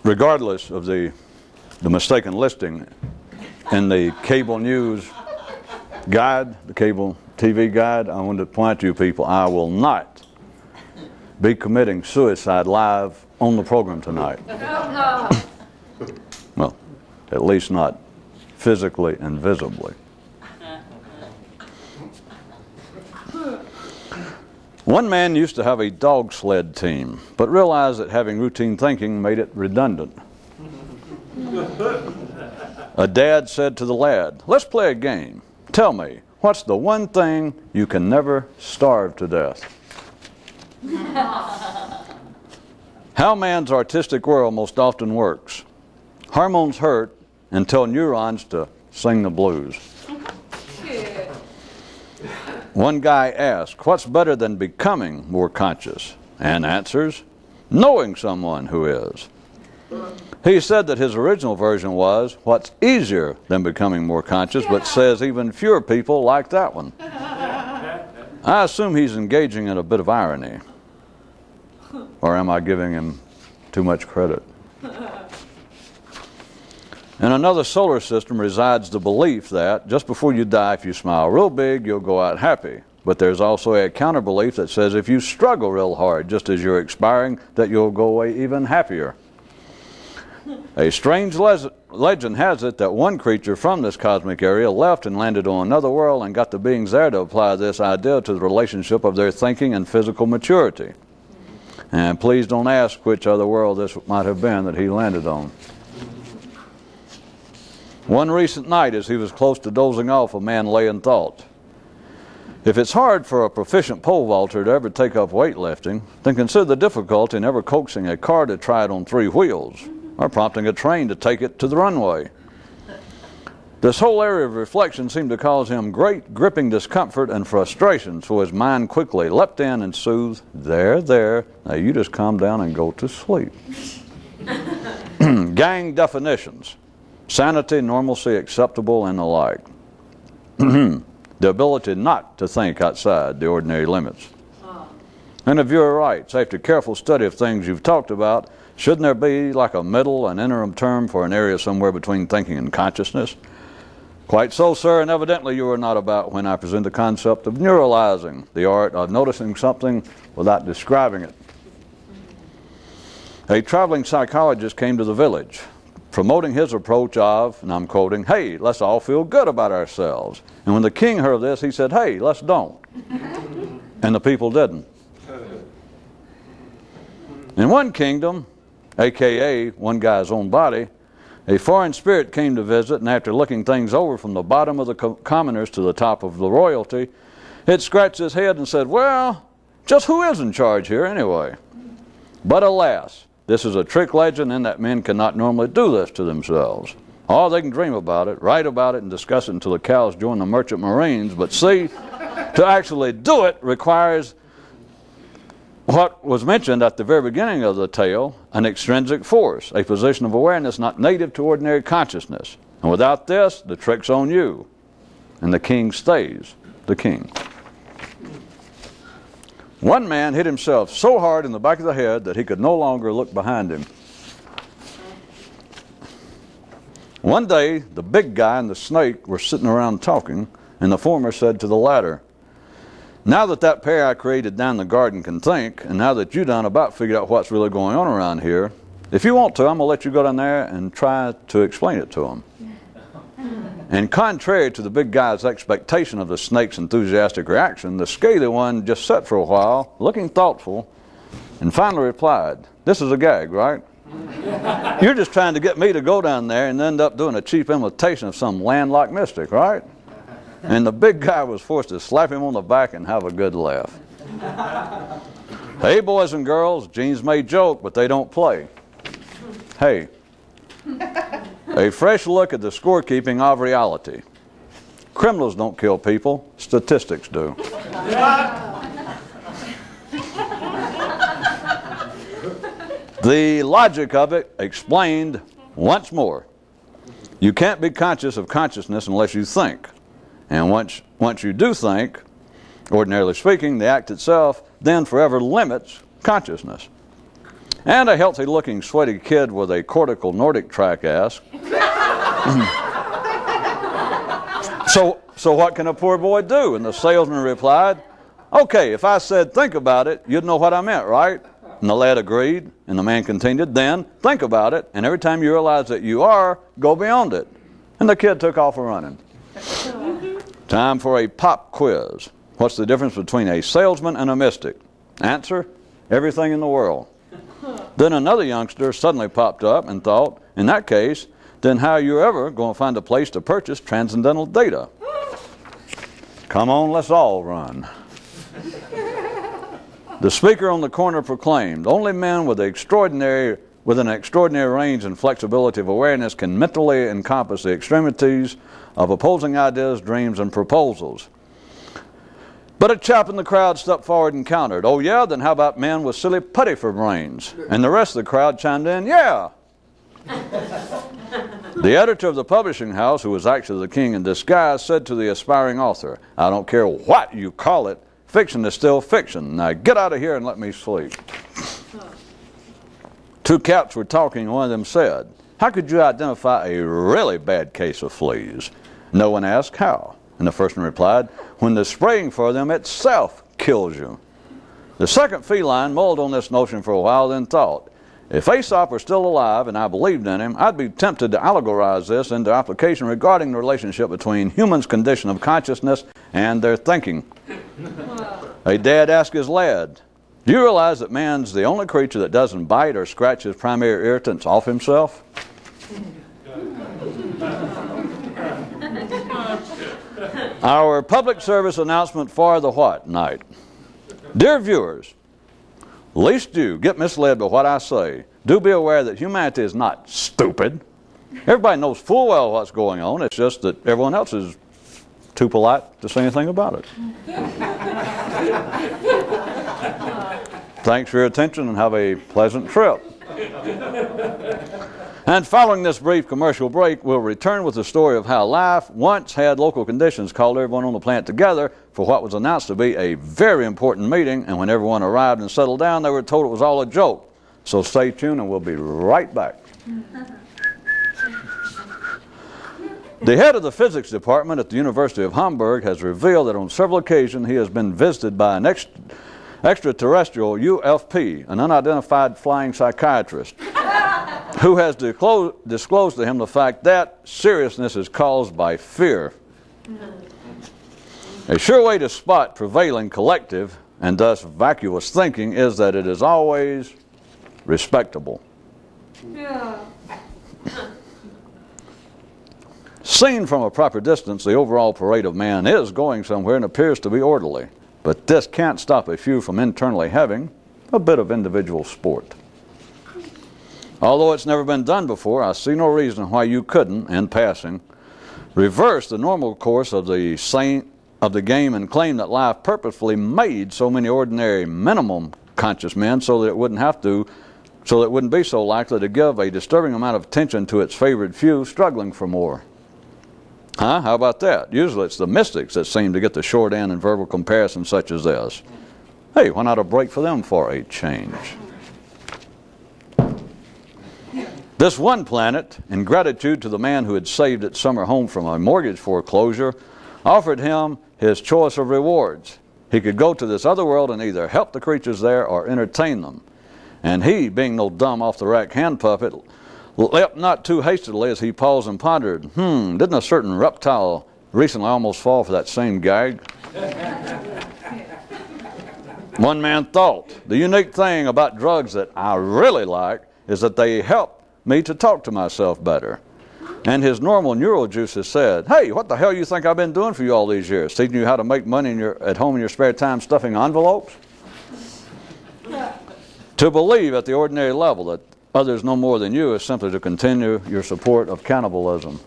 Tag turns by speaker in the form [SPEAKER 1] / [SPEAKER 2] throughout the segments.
[SPEAKER 1] regardless of the mistaken listing in the cable news guide, the cable TV guide, I wanted to point out to you people, I will not be committing suicide live on the program tonight. Well, at least not physically and visibly. One man used to have a dog sled team, but realized that having routine thinking made it redundant. A dad said to the lad, "Let's play a game. Tell me, what's the one thing you can never starve to death?" How man's artistic world most often works. Hormones hurt and tell neurons to sing the blues. One guy asked, "What's better than becoming more conscious?" And answers, "Knowing someone who is." He said that his original version was, "What's easier than becoming more conscious?" but says even fewer people like that one. I assume he's engaging in a bit of irony. Or am I giving him too much credit? In another solar system resides the belief that just before you die, if you smile real big, you'll go out happy. But there's also a counter belief that says if you struggle real hard just as you're expiring, that you'll go away even happier. A strange legend has it that one creature from this cosmic area left and landed on another world and got the beings there to apply this idea to the relationship of their thinking and physical maturity. And please don't ask which other world this might have been that he landed on. One recent night, as he was close to dozing off, a man lay in thought. If it's hard for a proficient pole vaulter to ever take up weightlifting, then consider the difficulty in ever coaxing a car to try it on 3 wheels, or prompting a train to take it to the runway. This whole area of reflection seemed to cause him great gripping discomfort and frustration, so his mind quickly leapt in and soothed, There, now you just calm down and go to sleep." Gang definitions. Sanity, normalcy, acceptable, and the like. The ability not to think outside the ordinary limits. And the viewer writes, after careful study of things you've talked about, shouldn't there be like a middle, an interim term for an area somewhere between thinking and consciousness? Quite so, sir, and evidently you were not about when I present the concept of neuralizing, the art of noticing something without describing it. A traveling psychologist came to the village, promoting his approach of, and I'm quoting, "Hey, let's all feel good about ourselves." And when the king heard this, he said, "Hey, let's don't." And the people didn't. In one kingdom, a.k.a. one guy's own body, a foreign spirit came to visit, and after looking things over from the bottom of the commoners to the top of the royalty, it scratched his head and said, "Well, just who is in charge here anyway?" But alas, this is a trick legend in that men cannot normally do this to themselves. Oh, they can dream about it, write about it, and discuss it until the cows join the merchant marines. But see, to actually do it requires what was mentioned at the very beginning of the tale, an extrinsic force, a position of awareness not native to ordinary consciousness. And without this, the trick's on you, and the king stays the king. One man hit himself so hard in the back of the head that he could no longer look behind him. One day, the big guy and the snake were sitting around talking, and the former said to the latter, "Now that pair I created down the garden can think, and now that you done about figured out what's really going on around here, if you want to, I'm going to let you go down there and try to explain it to them." And contrary to the big guy's expectation of the snake's enthusiastic reaction, the scaly one just sat for a while, looking thoughtful, and finally replied, "This is a gag, right? You're just trying to get me to go down there and end up doing a cheap imitation of some landlocked mystic, right?" And the big guy was forced to slap him on the back and have a good laugh. Hey, boys and girls, genes may joke, but they don't play. Hey. A fresh look at the scorekeeping of reality. Criminals don't kill people, statistics do. The logic of it explained once more. You can't be conscious of consciousness unless you think. And once you do think, ordinarily speaking, the act itself then forever limits consciousness. And a healthy-looking, sweaty kid with a cortical Nordic track asked, so what can a poor boy do? And the salesman replied, okay, if I said think about it, you'd know what I meant, right? And the lad agreed, and the man continued, then think about it, and every time you realize that you are, go beyond it. And the kid took off running. Time for a pop quiz. What's the difference between a salesman and a mystic? Answer, everything in the world. Then another youngster suddenly popped up and thought, in that case, then how are you ever going to find a place to purchase transcendental data? Come on, let's all run. The speaker on the corner proclaimed, only men with an extraordinary range and flexibility of awareness can mentally encompass the extremities of opposing ideas, dreams, and proposals. But a chap in the crowd stepped forward and countered, oh yeah, then how about men with silly putty for brains? And the rest of the crowd chimed in, yeah. The editor of the publishing house, who was actually the king in disguise, said to the aspiring author, I don't care what you call it, fiction is still fiction. Now get out of here and let me sleep. Two cats were talking, and one of them said, how could you identify a really bad case of fleas? No one asked how. And the first one replied, when the spraying for them itself kills you. The second feline mulled on this notion for a while, then thought, if Aesop were still alive and I believed in him, I'd be tempted to allegorize this into application regarding the relationship between humans' condition of consciousness and their thinking. A dad asked his lad, do you realize that man's the only creature that doesn't bite or scratch his primary irritants off himself? Our public service announcement for the what night? Dear viewers, lest you get misled by what I say, do be aware that humanity is not stupid. Everybody knows full well what's going on. It's just that everyone else is too polite to say anything about it. Thanks for your attention and have a pleasant trip. And following this brief commercial break, we'll return with the story of how life once had local conditions called everyone on the planet together for what was announced to be a very important meeting, and when everyone arrived and settled down, they were told it was all a joke. So stay tuned and we'll be right back. The head of the physics department at the University of Hamburg has revealed that on several occasions he has been visited by an extraterrestrial UFP, an unidentified flying psychiatrist, who has disclosed to him the fact that seriousness is caused by fear. A sure way to spot prevailing collective and thus vacuous thinking is that it is always respectable. Yeah. Seen from a proper distance, the overall parade of man is going somewhere and appears to be orderly. But this can't stop a few from internally having a bit of individual sport. Although it's never been done before, I see no reason why you couldn't, in passing, reverse the normal course of the game and claim that life purposefully made so many ordinary minimum conscious men so that it wouldn't be so likely to give a disturbing amount of attention to its favored few struggling for more. Huh? How about that? Usually it's the mystics that seem to get the short end in verbal comparisons such as this. Hey, why not a break for them for a change? This one planet, in gratitude to the man who had saved its summer home from a mortgage foreclosure, offered him his choice of rewards. He could go to this other world and either help the creatures there or entertain them. And he, being no dumb off-the-rack hand puppet, leapt not too hastily as he paused and pondered, didn't a certain reptile recently almost fall for that same gag? One man thought, the unique thing about drugs that I really like is that they help me to talk to myself better. And his normal neural juices said, hey, what the hell you think I've been doing for you all these years? Teaching you how to make money at home in your spare time stuffing envelopes? To believe at the ordinary level that others know more than you is simply to continue your support of cannibalism.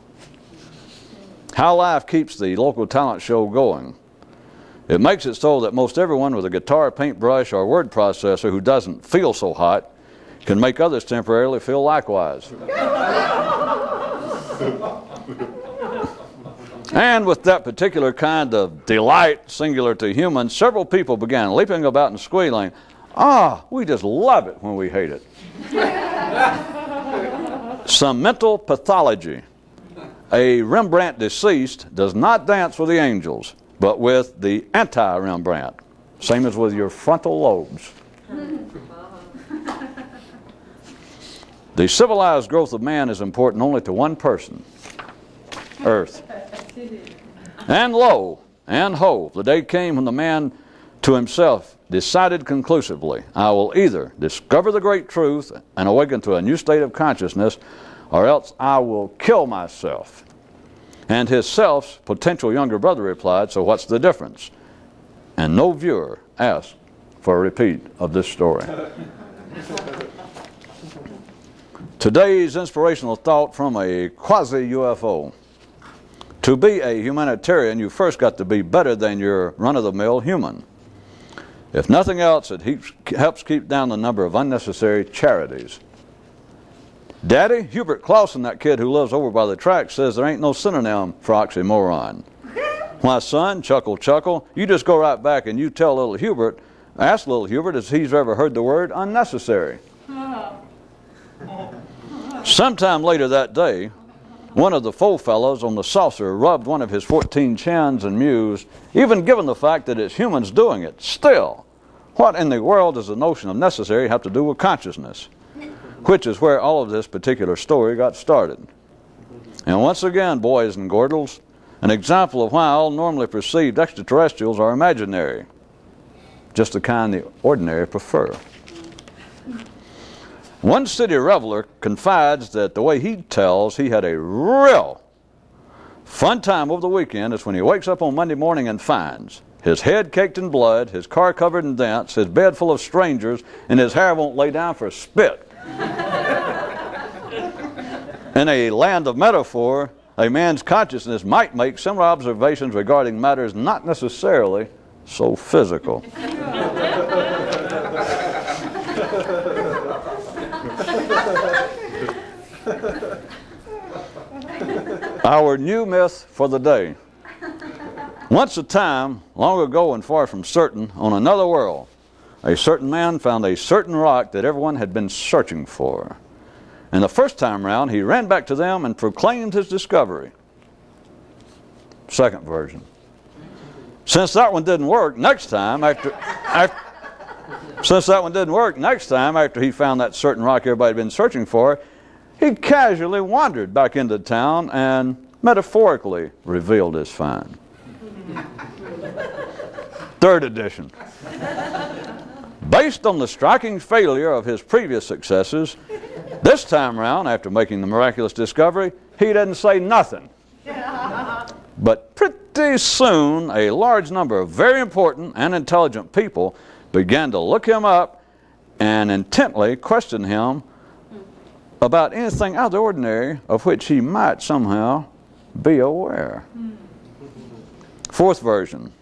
[SPEAKER 1] How life keeps the local talent show going. It makes it so that most everyone with a guitar, paintbrush, or word processor who doesn't feel so hot can make others temporarily feel likewise. And with that particular kind of delight singular to humans, several people began leaping about and squealing, We just love it when we hate it. Some mental pathology. A Rembrandt deceased does not dance with the angels, but with the anti-Rembrandt. Same as with your frontal lobes. The civilized growth of man is important only to one person, Earth. And lo, and ho, the day came when the man to himself decided conclusively, I will either discover the great truth and awaken to a new state of consciousness, or else I will kill myself. And his self's potential younger brother replied, so what's the difference? And no viewer asked for a repeat of this story. Today's inspirational thought from a quasi-UFO. To be a humanitarian, you first got to be better than your run-of-the-mill human. If nothing else, it helps keep down the number of unnecessary charities. Daddy, Hubert Clausen, that kid who lives over by the track, says there ain't no synonym for oxymoron. Why, son, chuckle, chuckle, you just go right back and you tell little Hubert, ask little Hubert if he's ever heard the word unnecessary. Sometime later that day, one of the faux fellows on the saucer rubbed one of his 14 chins and mused, even given the fact that it's humans doing it, still, what in the world does the notion of necessary have to do with consciousness? Which is where all of this particular story got started. And once again, boys and girls, an example of why all normally perceived extraterrestrials are imaginary, just the kind the ordinary prefer. One city reveler confides that the way he tells he had a real fun time over the weekend is when he wakes up on Monday morning and finds his head caked in blood, his car covered in dents, his bed full of strangers, and his hair won't lay down for a spit. In a land of metaphor, a man's consciousness might make similar observations regarding matters not necessarily so physical. Our new myth for the day. Once a time, long ago and far from certain, on another world, a certain man found a certain rock that everyone had been searching for. And the first time round, he ran back to them and proclaimed his discovery. Second version. Since that one didn't work, next time after he found that certain rock everybody had been searching for, he casually wandered back into town and metaphorically revealed his find. Third edition. Based on the striking failure of his previous successes, this time round, after making the miraculous discovery, he didn't say nothing. But pretty soon, a large number of very important and intelligent people began to look him up and intently question him about anything out of the ordinary of which he might somehow be aware. Fourth version.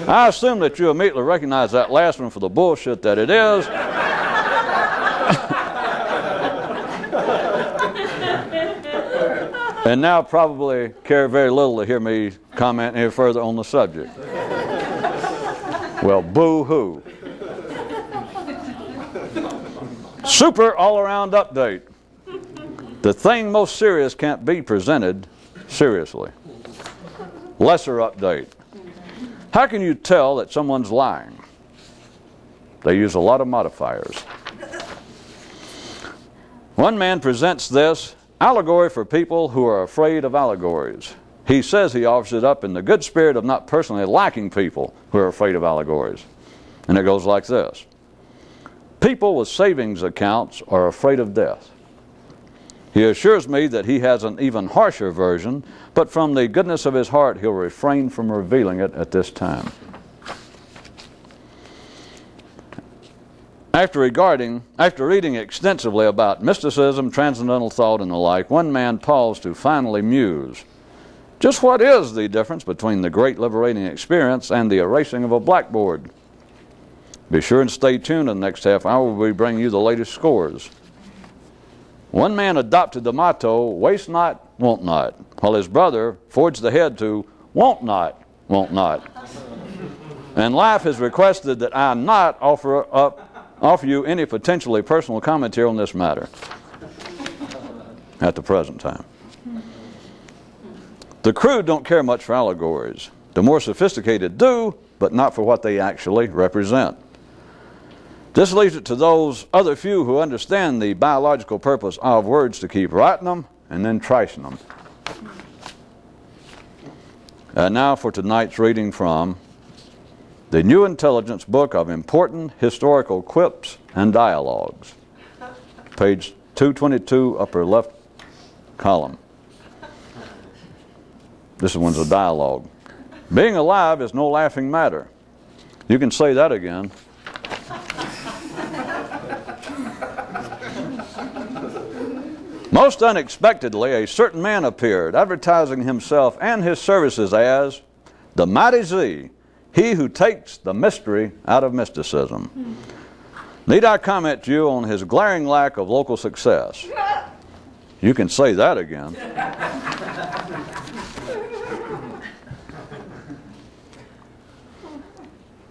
[SPEAKER 1] I assume that you immediately recognize that last one for the bullshit that it is. And now probably care very little to hear me comment any further on the subject. Well, boo-hoo. Super all-around update. The thing most serious can't be presented seriously. Lesser update. How can you tell that someone's lying? They use a lot of modifiers. One man presents this allegory for people who are afraid of allegories. He says he offers it up in the good spirit of not personally liking people who are afraid of allegories. And it goes like this. People with savings accounts are afraid of death. He assures me that he has an even harsher version, but from the goodness of his heart, he'll refrain from revealing it at this time. After reading extensively about mysticism, transcendental thought, and the like, one man paused to finally muse. Just what is the difference between the great liberating experience and the erasing of a blackboard? Be sure and stay tuned in the next half hour where we bring you the latest scores. One man adopted the motto, waste not, want not, while his brother forged ahead to want not, want not. And life has requested that I not offer up offer you any potentially personal commentary on this matter at the present time. The crude don't care much for allegories. The more sophisticated do, but not for what they actually represent. This leaves it to those other few who understand the biological purpose of words to keep writing them and then trashing them. And now for tonight's reading from the New Intelligence Book of Important Historical Quips and Dialogues, page 222, upper left column. This one's a dialogue. Being alive is no laughing matter. You can say that again. Most unexpectedly, a certain man appeared, advertising himself and his services as the Mighty Z, he who takes the mystery out of mysticism. Need I comment to you on his glaring lack of local success? You can say that again.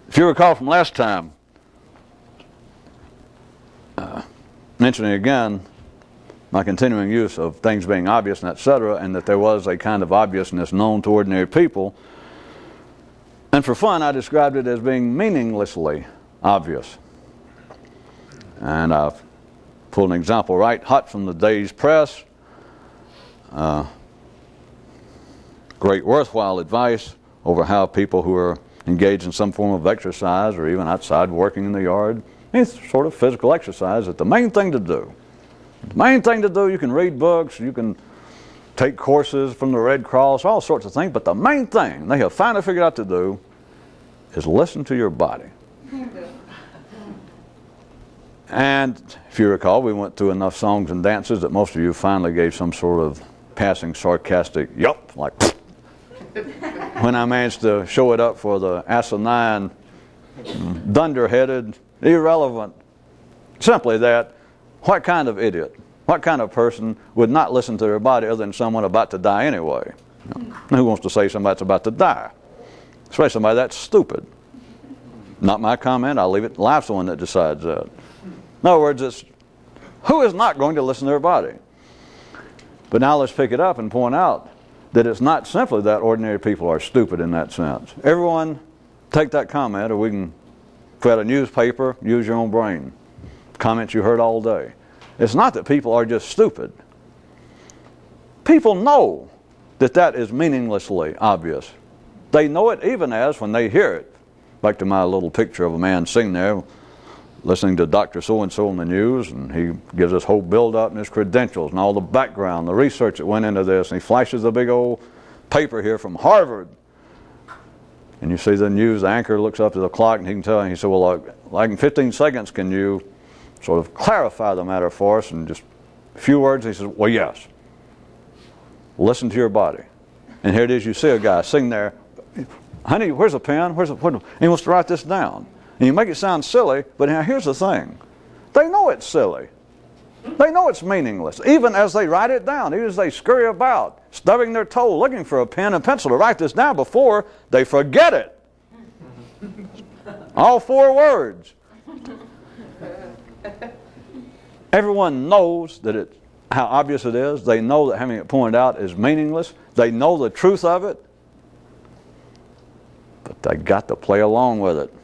[SPEAKER 1] If you recall from last time, mentioning again my continuing use of things being obvious and etc., and that there was a kind of obviousness known to ordinary people, and for fun I described it as being meaninglessly obvious. And I've pulled an example right hot from the day's press. Great worthwhile advice over how people who are engaged in some form of exercise or even outside working in the yard, any sort of physical exercise, that the main thing to do, you can read books, you can take courses from the Red Cross, all sorts of things, but the main thing they have finally figured out to do is listen to your body. And if you recall, we went through enough songs and dances that most of you finally gave some sort of passing sarcastic yup, like when I managed to show it up for the asinine, dunderheaded, irrelevant, simply that, what kind of idiot, what kind of person would not listen to their body other than someone about to die anyway? Who wants to say somebody's about to die? Especially somebody that's stupid. Not my comment, I'll leave it, life's the one that decides that. In other words, it's who is not going to listen to their body? But now let's pick it up and point out that it's not simply that ordinary people are stupid in that sense. Everyone take that comment, or we can, if we had a newspaper, use your own brain. Comments you heard all day. It's not that people are just stupid. People know that that is meaninglessly obvious. They know it even as when they hear it. Back to my little picture of a man sitting there listening to Dr. So-and-so on the news, and he gives this whole build-up and his credentials and all the background, the research that went into this, and he flashes a big old paper here from Harvard. And you see the news anchor looks up at the clock, and he can tell, and he said, well, like in 15 seconds, can you sort of clarify the matter for us in just a few words? And he says, well, yes. Listen to your body. And here it is, you see a guy sitting there, honey, where's a pen? And he wants to write this down. And you make it sound silly, but now here's the thing. They know it's silly. They know it's meaningless, even as they write it down, even as they scurry about, stubbing their toe, looking for a pen and pencil to write this down before they forget it. All 4 words. Everyone knows that how obvious it is. They know that having it pointed out is meaningless. They know the truth of it. But they got to play along with it.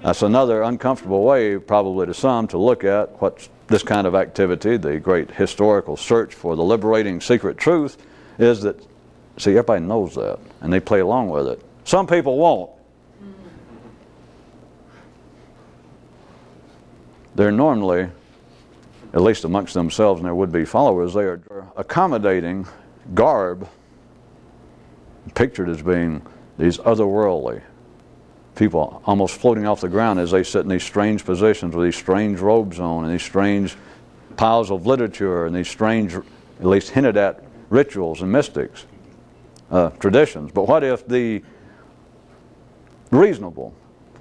[SPEAKER 1] That's another uncomfortable way, probably to some, to look at what this kind of activity, the great historical search for the liberating secret truth, is that, see, everybody knows that, and they play along with it. Some people won't. They're normally, at least amongst themselves and their would-be followers, they are accommodating garb, pictured as being these otherworldly people almost floating off the ground as they sit in these strange positions with these strange robes on and these strange piles of literature and these strange, at least hinted at, rituals and mystics, traditions. But what if the reasonable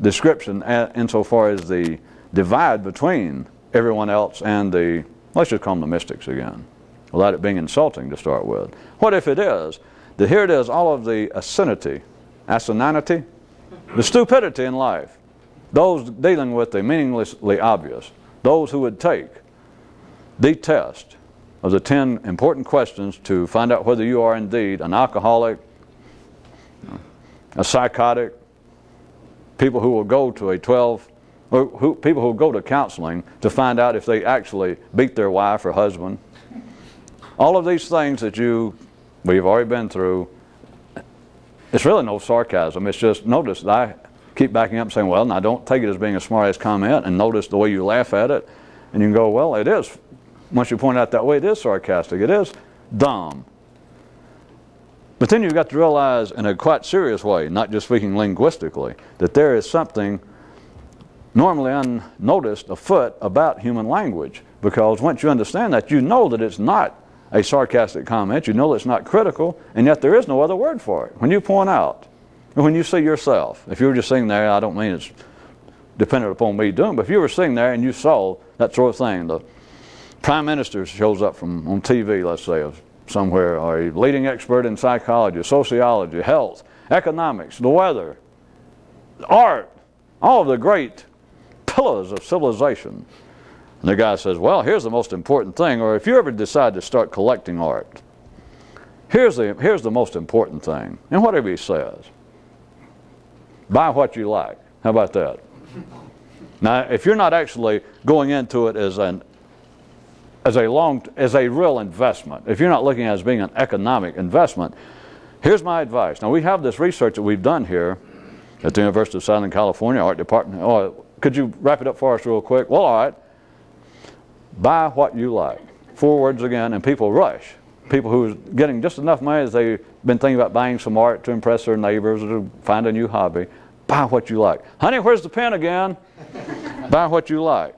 [SPEAKER 1] description insofar as the divide between everyone else and the, let's just call them the mystics again, without it being insulting to start with. What if it is that here it is, all of the asininity, the stupidity in life, those dealing with the meaninglessly obvious, those who would take the test of the 10 important questions to find out whether you are indeed an alcoholic, a psychotic, people who will go to a 12, or people who will go to counseling to find out if they actually beat their wife or husband. All of these things that we've already been through, it's really no sarcasm. It's just, notice that I keep backing up and saying, well, now don't take it as being a smart-ass comment, and notice the way you laugh at it, and you can go, well, it is. Once you point it out that way, it is sarcastic. It is dumb. But then you've got to realize in a quite serious way, not just speaking linguistically, that there is something normally unnoticed afoot about human language. Because once you understand that, you know that it's not a sarcastic comment, you know that it's not critical, and yet there is no other word for it. When you point out, and when you see yourself, if you were just sitting there, I don't mean it's dependent upon me doing, but if you were sitting there and you saw that sort of thing, the Prime Minister shows up on TV, let's say, somewhere, or a leading expert in psychology, sociology, health, economics, the weather, art, all of the great pillars of civilization. And the guy says, well, here's the most important thing, or if you ever decide to start collecting art, here's the most important thing. And whatever he says, buy what you like. How about that? Now, if you're not actually going into it as a real investment, if you're not looking at it as being an economic investment, here's my advice. Now, we have this research that we've done here at the University of Southern California Art Department. Oh, could you wrap it up for us real quick? Well, all right. Buy what you like. 4 words again, and people rush. People who are getting just enough money as they've been thinking about buying some art to impress their neighbors or to find a new hobby. Buy what you like. Honey, where's the pen again? Buy what you like.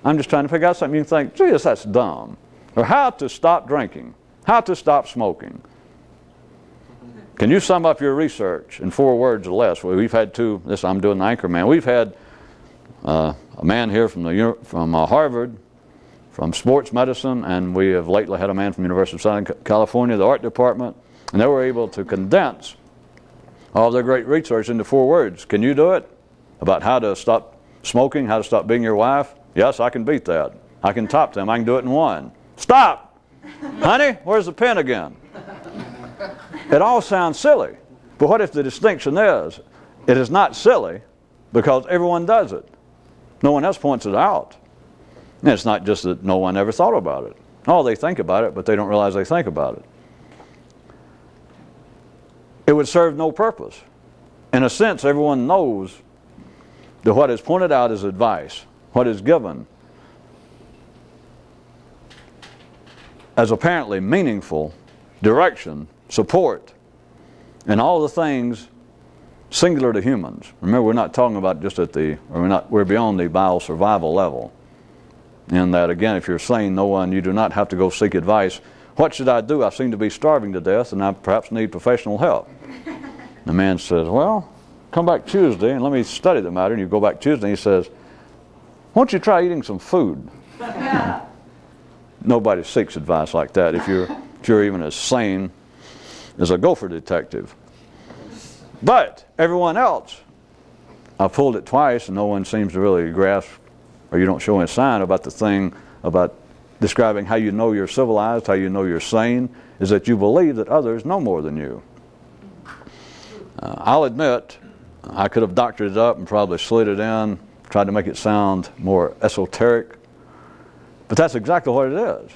[SPEAKER 1] I'm just trying to figure out something you think, geez, that's dumb. Or how to stop drinking. How to stop smoking. Can you sum up your research in 4 words or less? Well, we've had two. This I'm doing the anchor man. We've had a man here from Harvard, from sports medicine, and we have lately had a man from the University of Southern California, the art department, and they were able to condense all their great research into 4 words. Can you do it? About how to stop smoking, how to stop beating your wife? Yes, I can beat that. I can top them. I can do it in 1. Stop! Honey, where's the pen again? It all sounds silly. But what if the distinction is, it is not silly because everyone does it. No one else points it out. And it's not just that no one ever thought about it. Oh, they think about it, but they don't realize they think about it. It would serve no purpose. In a sense, everyone knows that what is pointed out is advice. What is given as apparently meaningful direction, support, and all the things singular to humans. Remember, we're not talking about just we're beyond the bio survival level. In that, again, if you're saying no one, you do not have to go seek advice. What should I do? I seem to be starving to death and I perhaps need professional help. The man says, well, come back Tuesday and let me study the matter. And you go back Tuesday and he says, why don't you try eating some food? Nobody seeks advice like that if you're even as sane as a gopher detective. But everyone else, I've pulled it twice and no one seems to really grasp, or you don't show any sign about the thing about describing how you know you're civilized, how you know you're sane, is that you believe that others know more than you. I'll admit, I could have doctored it up and probably slid it in, tried to make it sound more esoteric, but that's exactly what it is.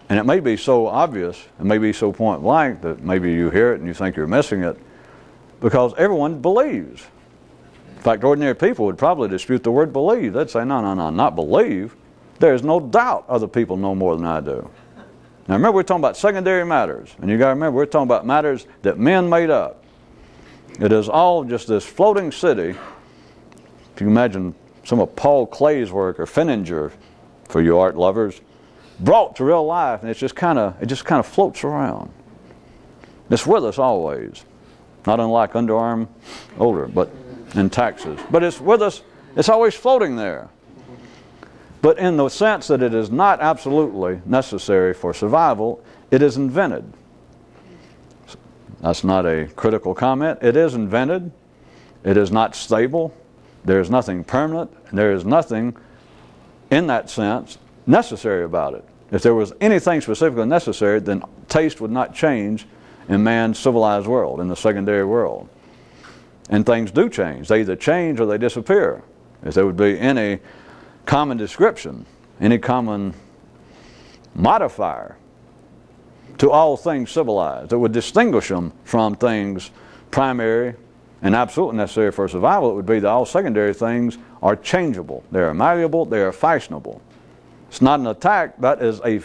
[SPEAKER 1] And it may be so obvious, it may be so point blank that maybe you hear it and you think you're missing it, because everyone believes. In fact, ordinary people would probably dispute the word believe. They'd say, no, not believe. There's no doubt other people know more than I do. Now remember, we're talking about secondary matters. And you got to remember, we're talking about matters that men made up. It is all just this floating city. If you imagine some of Paul Klay's work or Finninger, for you art lovers, brought to real life, and it just kind of floats around. It's with us always. Not unlike underarm odor, but in taxes. But it's with us, it's always floating there. But in the sense that it is not absolutely necessary for survival, it is invented. That's not a critical comment. It is invented. It is not stable. There is nothing permanent, and there is nothing, in that sense, necessary about it. If there was anything specifically necessary, then taste would not change in man's civilized world, in the secondary world. And things do change. They either change or they disappear. If there would be any common description, any common modifier to all things civilized that would distinguish them from things primary and absolutely necessary for survival, it would be that all secondary things are changeable. They are malleable, they are fashionable. It's not an attack, that is a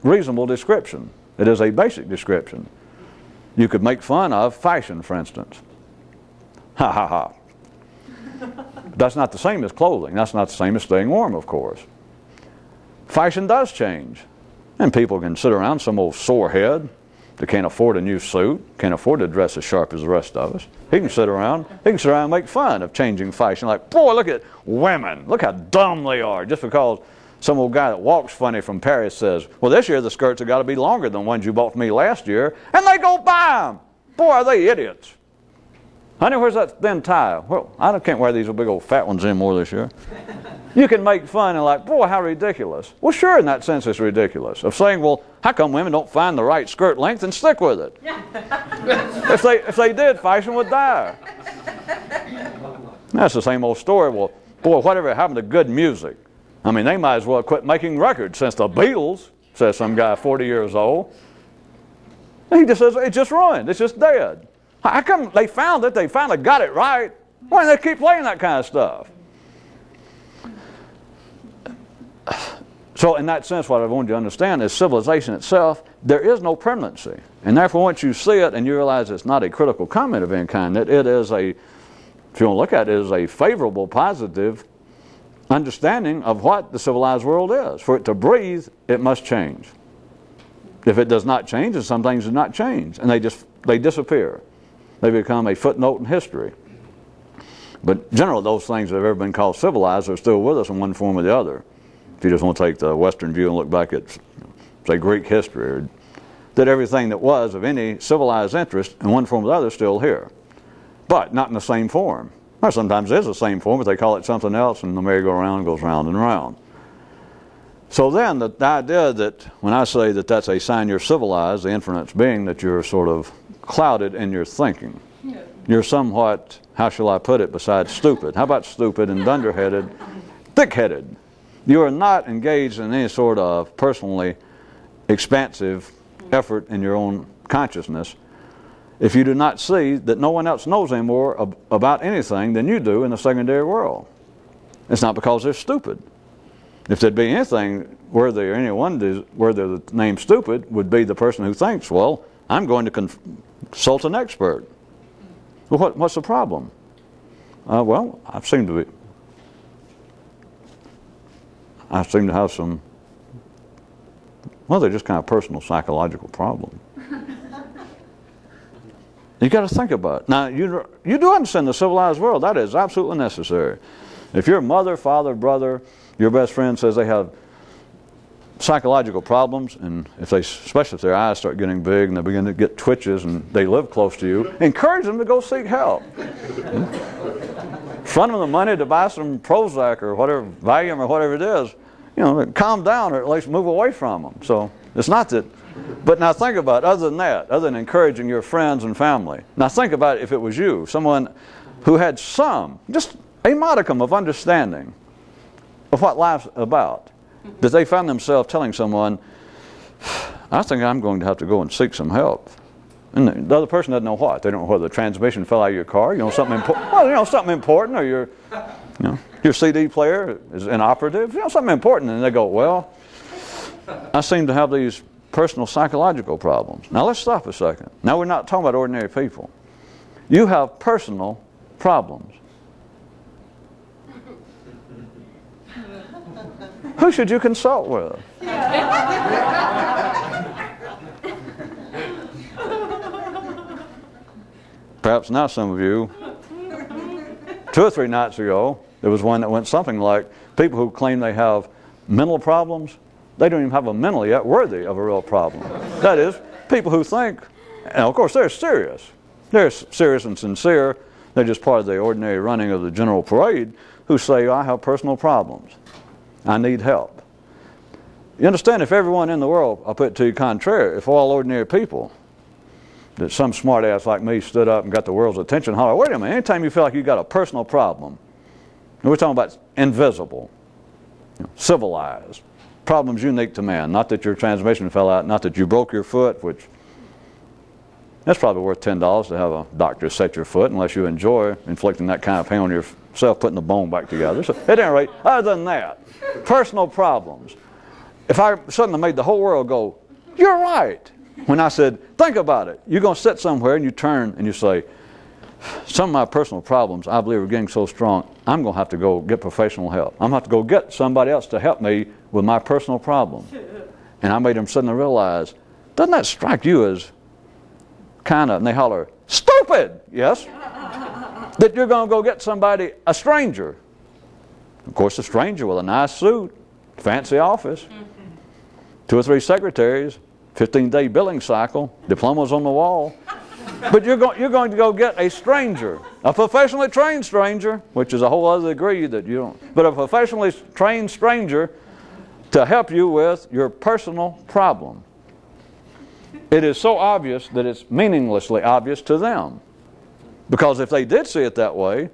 [SPEAKER 1] reasonable description. It is a basic description. You could make fun of fashion, for instance. Ha ha ha. That's not the same as clothing. That's not the same as staying warm, of course. Fashion does change. And people can sit around, some old sore head that can't afford a new suit, can't afford to dress as sharp as the rest of us. He can sit around and make fun of changing fashion. Like, boy, look at women. Look how dumb they are. Just because some old guy that walks funny from Paris says, well, this year the skirts have got to be longer than the ones you bought for me last year. And they go buy them. Boy, are they idiots. Honey, where's that thin tie? Well, I can't wear these big old fat ones anymore this year. You can make fun and like, boy, how ridiculous. Well, sure, in that sense it's ridiculous. Of saying, well, how come women don't find the right skirt length and stick with it? If they did, fashion would die. That's the same old story. Well, boy, whatever happened to good music? I mean, they might as well quit making records since the Beatles, says some guy 40 years old. He just says, it's just ruined. It's just dead. How come they found it? They finally got it right. Why do they keep playing that kind of stuff? So in that sense, what I want you to understand is civilization itself, there is no permanency. And therefore, once you see it and you realize it's not a critical comment of any kind, that it is a, if you want to look at it, is a favorable, positive understanding of what the civilized world is. For it to breathe, it must change. If it does not change, and some things do not change, and they disappear. They become a footnote in history. But generally, those things that have ever been called civilized are still with us in one form or the other. If you just want to take the Western view and look back at, say, Greek history, or that everything that was of any civilized interest in one form or the other is still here. But not in the same form. Or sometimes it is the same form, but they call it something else, and the merry-go-round goes round and round. So then the idea that when I say that that's a sign you're civilized, the inference being that you're sort of clouded in your thinking. Yeah. You're somewhat, how shall I put it, besides stupid. How about stupid and dunderheaded, thick-headed? You are not engaged in any sort of personally expansive effort in your own consciousness if you do not see that no one else knows any more about anything than you do in the secondary world. It's not because they're stupid. If there'd be anything worthy or anyone worthy of the name stupid, would be the person who thinks, well, I'm going to consult an expert. Well, what's the problem? Well, I seem to have some, well, they're just kind of personal psychological problem. You got to think about it. Now, you do understand the civilized world. That is absolutely necessary. If your mother, father, brother, your best friend says they have psychological problems, and especially if their eyes start getting big and they begin to get twitches and they live close to you, encourage them to go seek help. Front them the money to buy some Prozac or whatever, Valium or whatever it is. You know, calm down or at least move away from them. So it's not that. But now think about it, other than that, other than encouraging your friends and family. Now think about it if it was you, someone who had just a modicum of understanding of what life's about, that they found themselves telling someone, I think I'm going to have to go and seek some help. And the other person doesn't know what. They don't know whether the transmission fell out of your car, something important. Well, something important, or your CD player is inoperative, something important. And they go, well, I seem to have these personal psychological problems. Now let's stop a second. Now we're not talking about ordinary people. You have personal problems. Who should you consult with? Perhaps now some of you, 2 or 3 nights ago, there was one that went something like, people who claim they have mental problems, they don't even have a mental yet worthy of a real problem. That is, people who think, and of course they're serious and sincere, they're just part of the ordinary running of the general parade, who say, I have personal problems. I need help. You understand, if everyone in the world, I'll put it to you contrary, if all ordinary people, that some smart ass like me stood up and got the world's attention, holler, wait a minute, anytime you feel like you've got a personal problem, and we're talking about invisible, civilized, problems unique to man, not that your transmission fell out, not that you broke your foot, which that's probably worth $10 to have a doctor set your foot, unless you enjoy inflicting that kind of pain on yourself, putting the bone back together. So at any rate, other than that, personal problems. If I suddenly made the whole world go, you're right, when I said, think about it, you're going to sit somewhere and you turn and you say, some of my personal problems, I believe, are getting so strong, I'm going to have to go get professional help. I'm going to have to go get somebody else to help me with my personal problem. And I made them suddenly realize, doesn't that strike you as kind of, and they holler, stupid, yes, that you're going to go get somebody, a stranger. Of course, a stranger with a nice suit, fancy office, 2 or 3 secretaries, 15-day billing cycle, diplomas on the wall. But you're going to go get a stranger, a professionally trained stranger, which is a whole other degree that you don't, but a professionally trained stranger to help you with your personal problem. It is so obvious that it's meaninglessly obvious to them. Because if they did see it that way,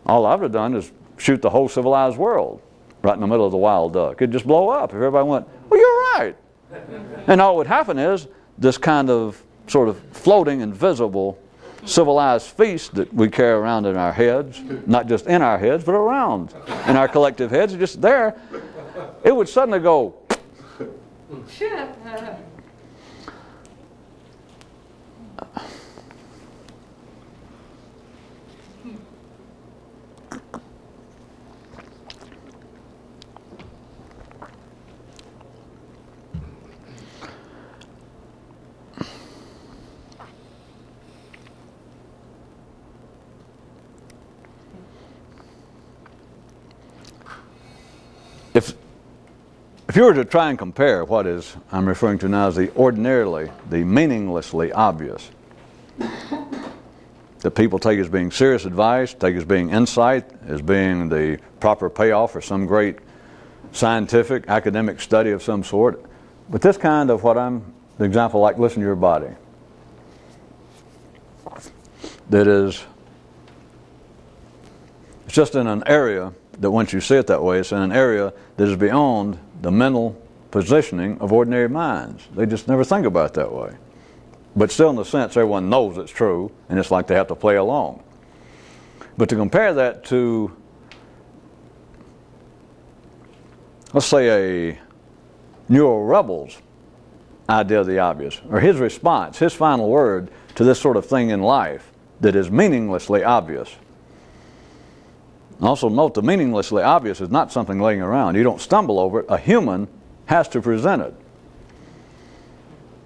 [SPEAKER 1] all I would have done is shoot the whole civilized world right in the middle of the wild duck. It'd just blow up if everybody went, well, you're right. And all that would happen is this kind of sort of floating, invisible, civilized feast that we carry around in our heads, not just in our heads, but around in our collective heads, just there, it would suddenly go. If you were to try and compare what is I'm referring to now as the ordinarily, the meaninglessly obvious, that people take as being serious advice, take as being insight, as being the proper payoff for some great scientific, academic study of some sort, but this kind of the example like listen to your body, that is, it's just in an area that once you see it that way, it's in an area that is beyond the mental positioning of ordinary minds. They just never think about it that way. But still, in the sense, everyone knows it's true, and it's like they have to play along. But to compare that to, let's say, a neural rebel's idea of the obvious, or his response, his final word to this sort of thing in life that is meaninglessly obvious. Also note, the meaninglessly obvious is not something laying around. You don't stumble over it. A human has to present it.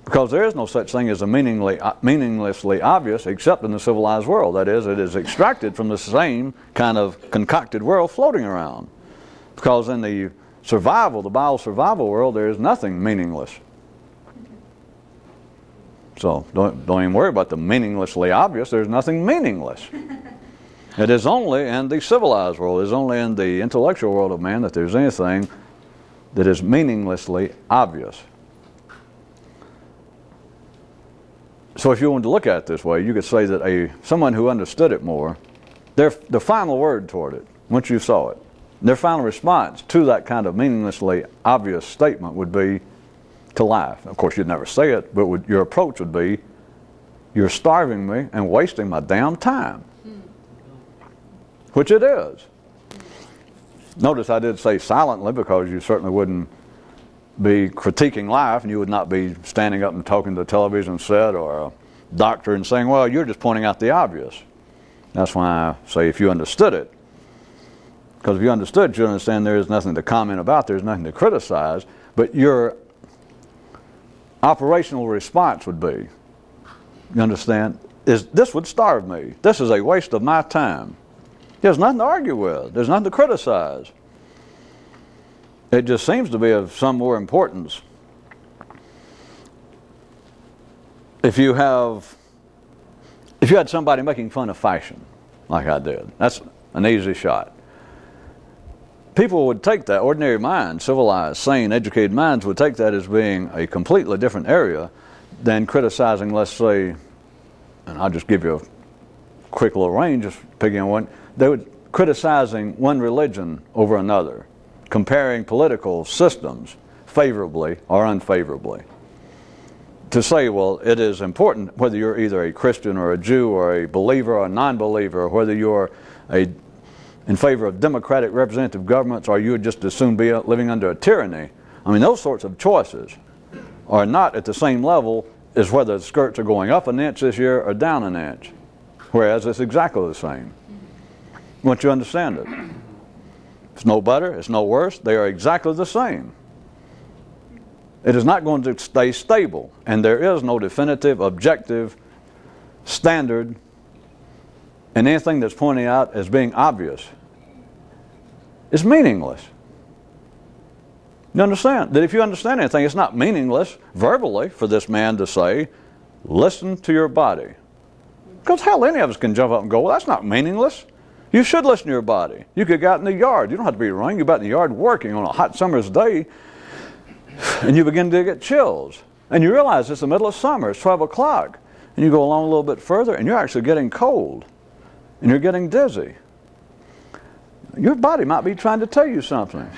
[SPEAKER 1] Because there is no such thing as a meaninglessly obvious except in the civilized world. That is, it is extracted from the same kind of concocted world floating around. Because in the survival, the bio-survival world, there is nothing meaningless. So don't even worry about the meaninglessly obvious. There's nothing meaningless. It is only in the civilized world, it is only in the intellectual world of man that there's anything that is meaninglessly obvious. So if you wanted to look at it this way, you could say that someone who understood it more, their final word toward it, once you saw it, their final response to that kind of meaninglessly obvious statement would be to laugh. Of course, you'd never say it, but your approach would be, you're starving me and wasting my damn time. Which it is. Notice I did say silently, because you certainly wouldn't be critiquing life, and you would not be standing up and talking to the television set or a doctor and saying, well, you're just pointing out the obvious. That's why I say if you understood it. Because if you understood, you understand there is nothing to comment about, there's nothing to criticize, but your operational response would be, you understand, this would starve me. This is a waste of my time. There's nothing to argue with. There's nothing to criticize. It just seems to be of some more importance. If you had somebody making fun of fashion, like I did. That's an easy shot. People would take that, ordinary minds, civilized, sane, educated minds would take that as being a completely different area than criticizing, let's say, and I'll just give you a quick little range, just picking on one, they would criticizing one religion over another, comparing political systems favorably or unfavorably. To say, well, it is important whether you're either a Christian or a Jew or a believer or a non-believer, or whether you're in favor of democratic representative governments or you would just as soon be living under a tyranny. I mean, those sorts of choices are not at the same level as whether the skirts are going up an inch this year or down an inch, whereas it's exactly the same. Once you understand it. It's no better, it's no worse, they are exactly the same. It is not going to stay stable, and there is no definitive, objective standard in anything that's pointing out as being obvious. It's meaningless. You understand? That if you understand anything, it's not meaningless verbally for this man to say, listen to your body. Because hell, any of us can jump up and go, well, that's not meaningless. You should listen to your body. You could go out in the yard. You don't have to be running. You're out in the yard working on a hot summer's day, and you begin to get chills. And you realize it's the middle of summer. It's 12 o'clock. And you go along a little bit further, and you're actually getting cold. And you're getting dizzy. Your body might be trying to tell you something.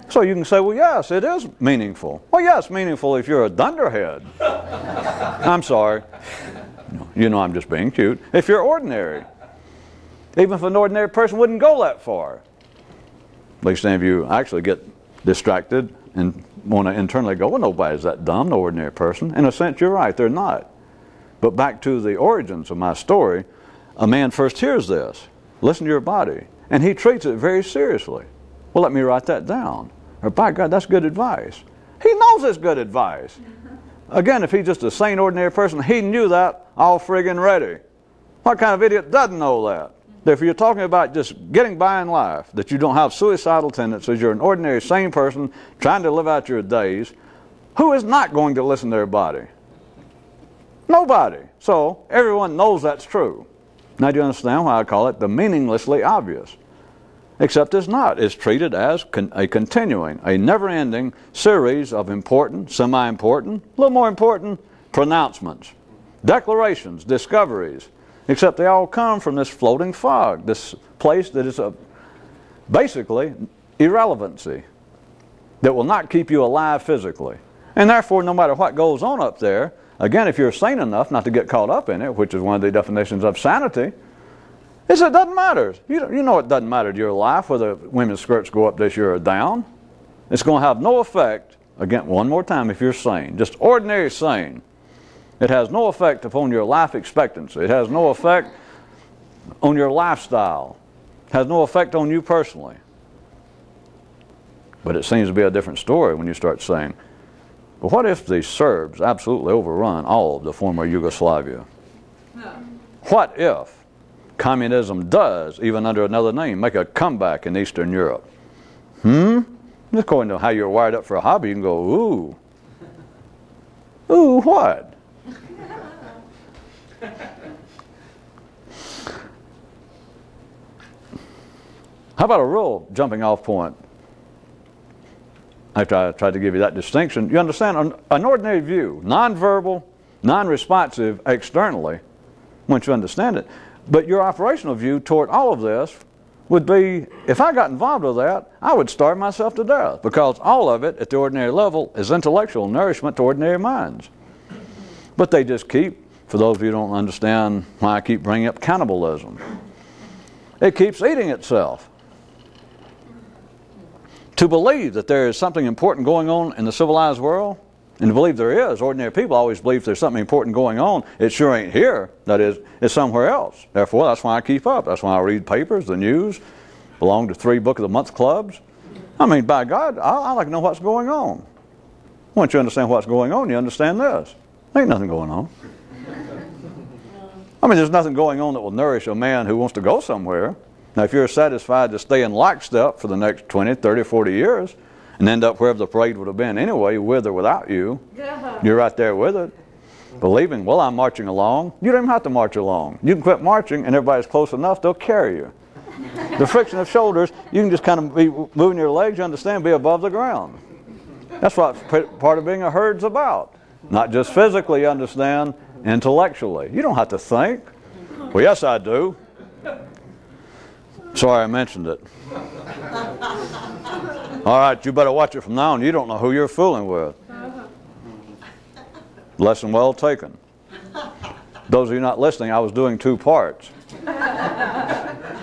[SPEAKER 1] So you can say, well, yes, it is meaningful. Well, yes, meaningful if you're a dunderhead. I'm sorry. You know I'm just being cute. If you're ordinary. Even if an ordinary person wouldn't go that far. At least some of you actually get distracted and want to internally go, well, nobody's that dumb, no ordinary person. In a sense, you're right, they're not. But back to the origins of my story, a man first hears this, listen to your body, and he treats it very seriously. Well, let me write that down. Or, by God, that's good advice. He knows it's good advice. Again, if he's just a sane, ordinary person, he knew that all friggin' ready. What kind of idiot doesn't know that? That if you're talking about just getting by in life, that you don't have suicidal tendencies, you're an ordinary, sane person trying to live out your days, who is not going to listen to their body? Nobody. So everyone knows that's true. Now do you understand why I call it the meaninglessly obvious? Except it's not. It's treated as a continuing, a never-ending series of important, semi-important, a little more important pronouncements, declarations, discoveries, except they all come from this floating fog, this place that is basically irrelevancy, that will not keep you alive physically. And therefore, no matter what goes on up there, again, if you're sane enough not to get caught up in it, which is one of the definitions of sanity, is it doesn't matter. You know it doesn't matter to your life whether women's skirts go up this year or down. It's going to have no effect, again, one more time, if you're sane, just ordinary sane. It has no effect upon your life expectancy. It has no effect on your lifestyle. It has no effect on you personally. But it seems to be a different story when you start saying, but what if the Serbs absolutely overrun all of the former Yugoslavia? What if communism does, even under another name, make a comeback in Eastern Europe? According to how you're wired up for a hobby, you can go, ooh. Ooh, what? How about a real jumping off point? After I tried to give you that distinction, you understand an ordinary view, non-verbal, non-responsive externally, once you understand it. But your operational view toward all of this would be, if I got involved with that, I would starve myself to death, because all of it at the ordinary level is intellectual nourishment to ordinary minds. But they just keep, for those of you who don't understand why I keep bringing up cannibalism, it keeps eating itself. To believe that there is something important going on in the civilized world, and to believe there is, ordinary people always believe there's something important going on, it sure ain't here, that is, it's somewhere else. Therefore, that's why I keep up. That's why I read papers, the news, belong to 3 Book of the Month clubs. I mean, by God, I like to know what's going on. Once you understand what's going on, you understand this. There ain't nothing going on. I mean, there's nothing going on that will nourish a man who wants to go somewhere. Now, if you're satisfied to stay in lockstep for the next 20, 30, 40 years and end up wherever the parade would have been anyway, with or without you, you're right there with it. Believing, well, I'm marching along. You don't even have to march along. You can quit marching and everybody's close enough, they'll carry you. The friction of shoulders, you can just kind of be moving your legs, you understand, be above the ground. That's what part of being a herd's about. Not just physically, you understand, intellectually. You don't have to think. Well, yes, I do. Sorry I mentioned it. All right, you better watch it from now on. You don't know who you're fooling with. Lesson well taken. Those of you not listening, I was doing 2 parts.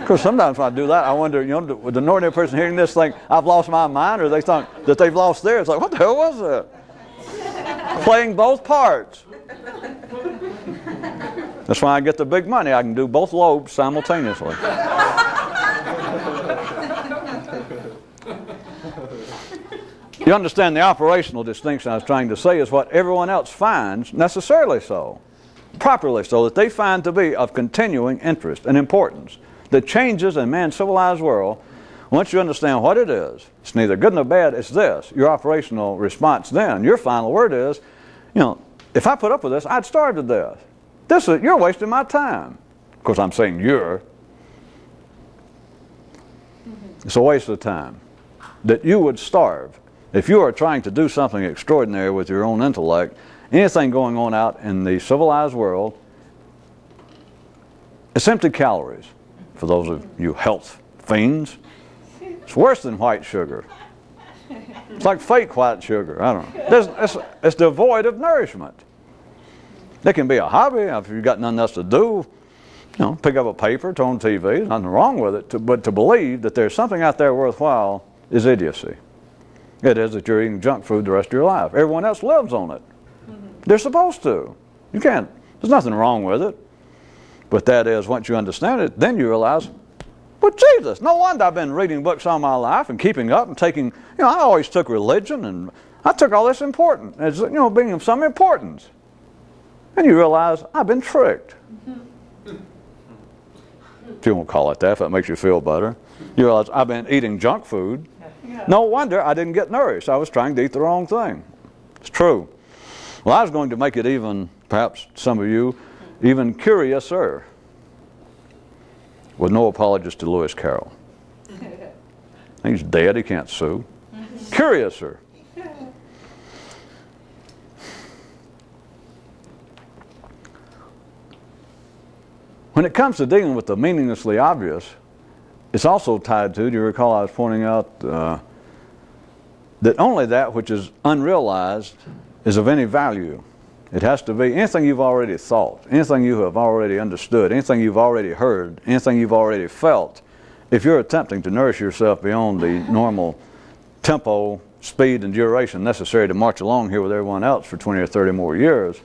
[SPEAKER 1] Because sometimes when I do that, I wonder, would the ordinary person hearing this think, I've lost my mind, or they think that they've lost theirs? Like, what the hell was that? Playing both parts. That's why I get the big money. I can do both lobes simultaneously. You understand the operational distinction I was trying to say is what everyone else finds, necessarily so, properly so, that they find to be of continuing interest and importance. The changes in man's civilized world, once you understand what it is, it's neither good nor bad, it's this. Your operational response then, your final word is, if I put up with this, I'd starve to death. You're wasting my time. Of course, I'm saying you're. It's a waste of time. That you would starve. If you are trying to do something extraordinary with your own intellect, anything going on out in the civilized world, it's empty calories. For those of you health fiends, it's worse than white sugar. It's like fake white sugar. I don't know. It's devoid of nourishment. It can be a hobby if you've got nothing else to do. Pick up a paper, turn on TV. There's nothing wrong with it. But to believe that there's something out there worthwhile is idiocy. It is that you're eating junk food the rest of your life. Everyone else lives on it. They're supposed to. You can't. There's nothing wrong with it. But that is, once you understand it, then you realize, well, Jesus, no wonder I've been reading books all my life and keeping up and taking, I always took religion and I took all this important, as, being of some importance. And you realize, I've been tricked. If you won't call it that, if that makes you feel better. You realize, I've been eating junk food. No wonder I didn't get nourished. I was trying to eat the wrong thing. It's true. Well, I was going to make it even, perhaps some of you, even curiouser, with no apologies to Lewis Carroll. He's dead, he can't sue. Curiouser. When it comes to dealing with the meaninglessly obvious, it's also tied to, do you recall I was pointing out that only that which is unrealized is of any value. It has to be anything you've already thought, anything you have already understood, anything you've already heard, anything you've already felt. If you're attempting to nourish yourself beyond the normal tempo, speed, and duration necessary to march along here with everyone else for 20 or 30 more years,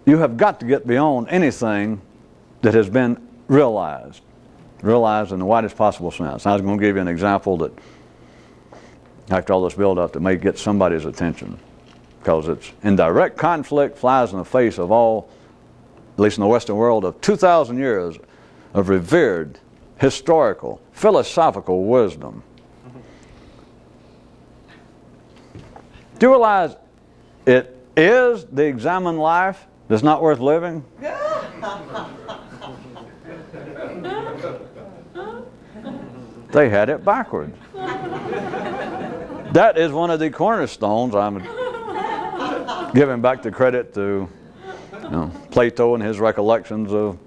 [SPEAKER 1] you have got to get beyond anything that has been realized in the widest possible sense. I was going to give you an example that, after all this build-up, that may get somebody's attention, because it's in direct conflict, flies in the face of all, at least in the Western world, of 2,000 years of revered, historical, philosophical wisdom. Do you realize it is the examined life that's not worth living? They had it backwards. That is one of the cornerstones. I'm giving back the credit to Plato and his recollections of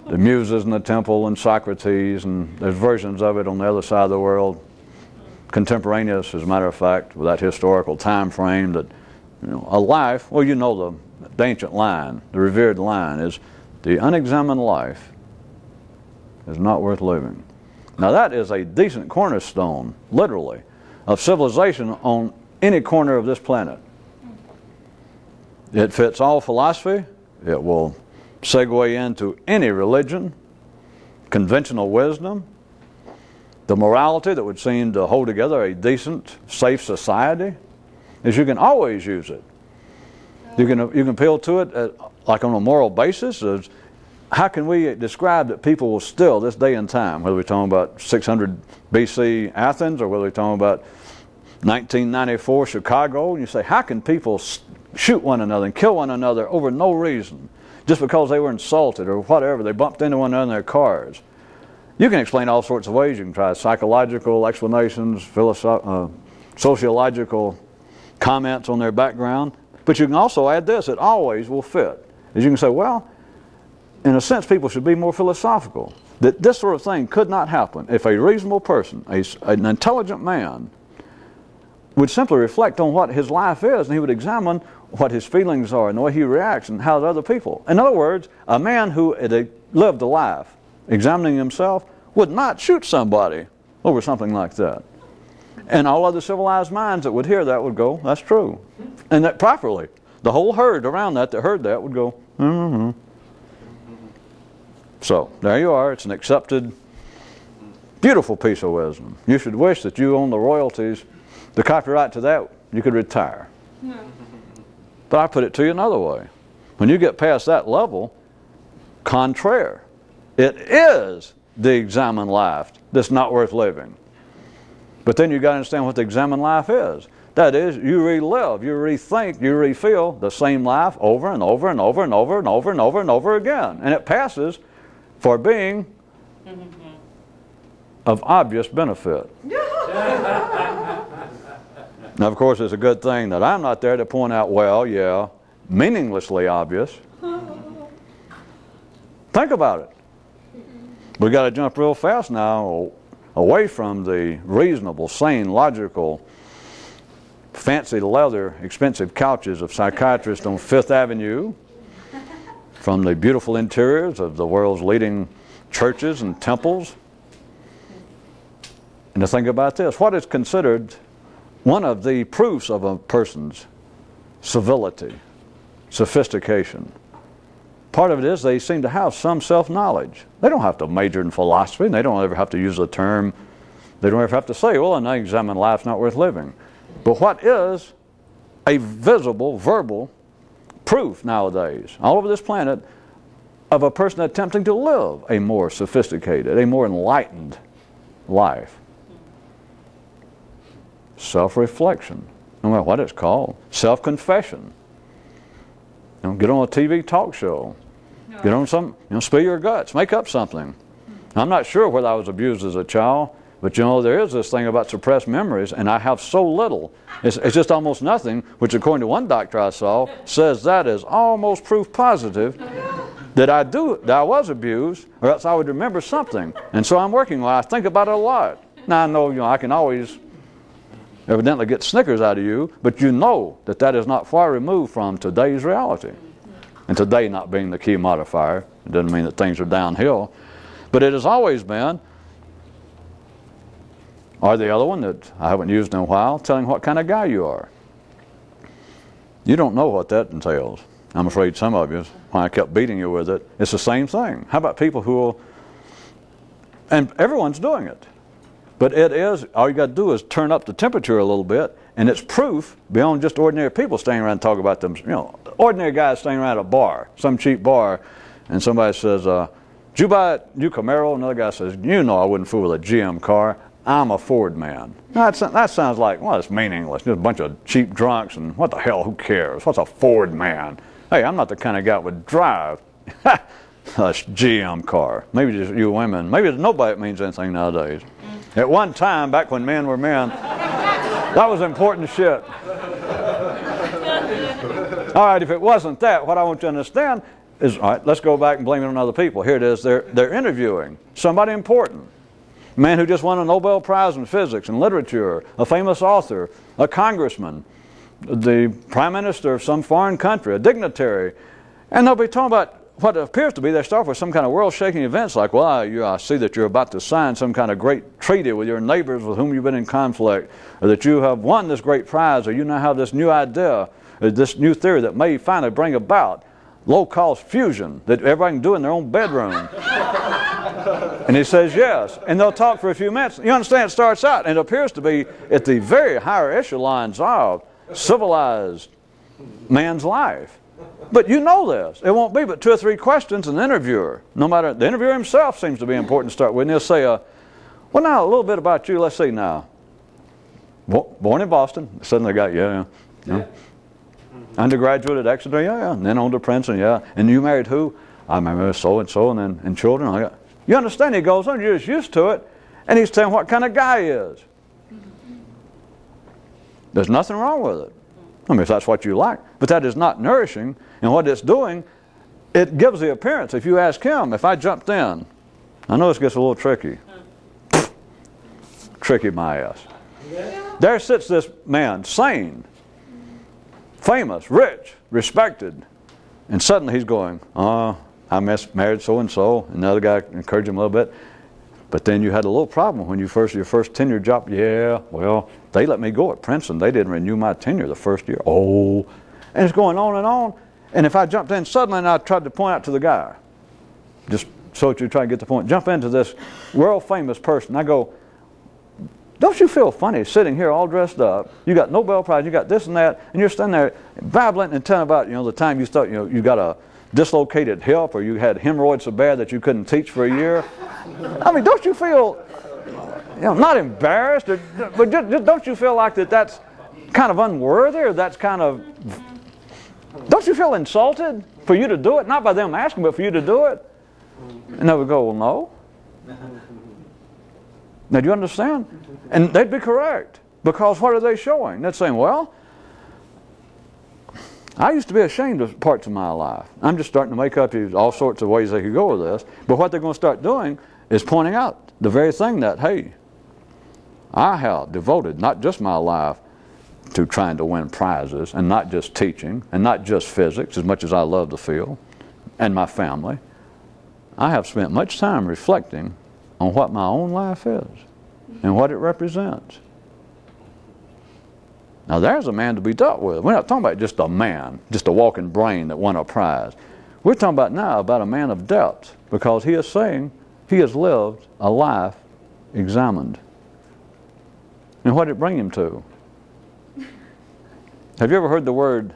[SPEAKER 1] the Muses in the temple and Socrates, and there's versions of it on the other side of the world, contemporaneous, as a matter of fact, with that historical time frame that a life, well, the ancient line, the revered line is, the unexamined life is not worth living. Now that is a decent cornerstone, literally, of civilization on any corner of this planet. It fits all philosophy. It will segue into any religion, conventional wisdom, the morality that would seem to hold together a decent, safe society, is you can always use it. You can appeal to it like on a moral basis. how can we describe that people will still, this day and time, whether we're talking about 600 BC Athens or whether we're talking about 1994 Chicago, and you say, how can people shoot one another and kill one another over no reason, just because they were insulted or whatever, they bumped into one another in their cars? You can explain all sorts of ways. You can try psychological explanations, sociological comments on their background, but you can also add this, it always will fit. As you can say, well, in a sense, people should be more philosophical. That this sort of thing could not happen if a reasonable person, an intelligent man, would simply reflect on what his life is, and he would examine what his feelings are and the way he reacts and how other people. In other words, a man who had lived a life, examining himself, would not shoot somebody over something like that. And all other civilized minds that would hear that would go, that's true. And that properly. The whole herd around that heard that would go, mm-hmm. So, there you are. It's an accepted, beautiful piece of wisdom. You should wish that you own the royalties, the copyright to that, you could retire. Yeah. But I put it to you another way. When you get past that level, contraire. It is the examined life that's not worth living. But then you've got to understand what the examined life is. That is, you relive, you rethink, you refeel the same life over and over and over and over and over and over and over again. And it passes for being of obvious benefit. Now, of course, it's a good thing that I'm not there to point out, well, yeah, meaninglessly obvious. Think about it. We got to jump real fast now away from the reasonable, sane, logical, fancy leather, expensive couches of psychiatrists on Fifth Avenue, from the beautiful interiors of the world's leading churches and temples. And to think about this, what is considered one of the proofs of a person's civility, sophistication? Part of it is they seem to have some self-knowledge. They don't have to major in philosophy, and they don't ever have to use the term, they don't ever have to say, well, an unexamined life's not worth living. But what is a visible, verbal proof nowadays, all over this planet, of a person attempting to live a more sophisticated, a more enlightened life? Self-reflection, no matter what it's called. Self-confession. Get on a TV talk show. Get on some, spill your guts, make up something. I'm not sure whether I was abused as a child, but there is this thing about suppressed memories, and I have so little. It's just almost nothing, which according to one doctor I saw, says that is almost proof positive that I was abused, or else I would remember something. And so I'm working on it. I think about it a lot. Now I know, I can always evidently get Snickers out of you, but you know that is not far removed from today's reality. And today not being the key modifier, it doesn't mean that things are downhill, but it has always been. Or the other one that I haven't used in a while, telling what kind of guy you are. You don't know what that entails. I'm afraid some of you, when I kept beating you with it, it's the same thing. How about people who will, and everyone's doing it, but it is, all you got to do is turn up the temperature a little bit, and it's proof beyond just ordinary people standing around and talking about them. Ordinary guys standing around a bar, some cheap bar, and somebody says, did you buy a new Camaro? Another guy says, I wouldn't fool with a GM car. I'm a Ford man. That sounds like, well, it's meaningless. Just a bunch of cheap drunks, and what the hell, who cares? What's a Ford man? Hey, I'm not the kind of guy that would drive a GM car. Maybe just you women. Maybe to nobody it means anything nowadays. At one time, back when men were men, that was important shit. All right, if it wasn't that, what I want you to understand is, all right, let's go back and blame it on other people. Here it is. They're interviewing somebody important. A man who just won a Nobel Prize in physics and literature, a famous author, a congressman, the prime minister of some foreign country, a dignitary. And they'll be talking about what appears to be, they start with some kind of world-shaking events like, well, I see that you're about to sign some kind of great treaty with your neighbors with whom you've been in conflict, or that you have won this great prize, or you now have this new idea, or this new theory that may finally bring about low-cost fusion that everybody can do in their own bedroom. And he says yes. And they'll talk for a few minutes. You understand, it starts out, and it appears to be at the very higher echelons of civilized man's life. But you know this. It won't be but 2 or 3 questions an interviewer. No matter, the interviewer himself seems to be important to start with. And he'll say, well, now, a little bit about you. Let's see now. Born in Boston. Suddenly got, yeah. Undergraduate at Exeter, yeah. And then on to Princeton, yeah. And you married who? I married so-and-so, and children. You understand? He goes on, you're just used to it. And he's telling what kind of guy he is. There's nothing wrong with it. I mean, if that's what you like. But that is not nourishing. And what it's doing, it gives the appearance. If you ask him, if I jumped in, I know this gets a little tricky. Tricky my ass. There sits this man, sane, famous, rich, respected. And suddenly he's going, I married so-and-so. And the other guy encouraged him a little bit. But then you had a little problem when your first tenure job. Yeah, well, they let me go at Princeton. They didn't renew my tenure the first year. Oh, and it's going on and on. And if I jumped in suddenly and I tried to point out to the guy, just so that you try to get the point, jump into this world famous person. I go, don't you feel funny sitting here all dressed up? You got Nobel Prize, you got this and that, and you're standing there babbling and telling about the time you thought you got a dislocated hip or you had hemorrhoids so bad that you couldn't teach for a year. I mean, don't you feel, not embarrassed, but just don't you feel like that's kind of unworthy, or that's kind of, don't you feel insulted for you to do it? Not by them asking, but for you to do it? And they would go, well, no. Now, do you understand? And they'd be correct, because what are they showing? They're saying, well, I used to be ashamed of parts of my life. I'm just starting to make up all sorts of ways they could go with this. But what they're going to start doing is pointing out the very thing that, hey, I have devoted not just my life to trying to win prizes, and not just teaching, and not just physics, as much as I love the field, and my family. I have spent much time reflecting on what my own life is and what it represents. Now there's a man to be dealt with. We're not talking about just a man, just a walking brain that won a prize. We're talking about now about a man of depth, because he is saying he has lived a life examined. And what did it bring him to? Have you ever heard the word,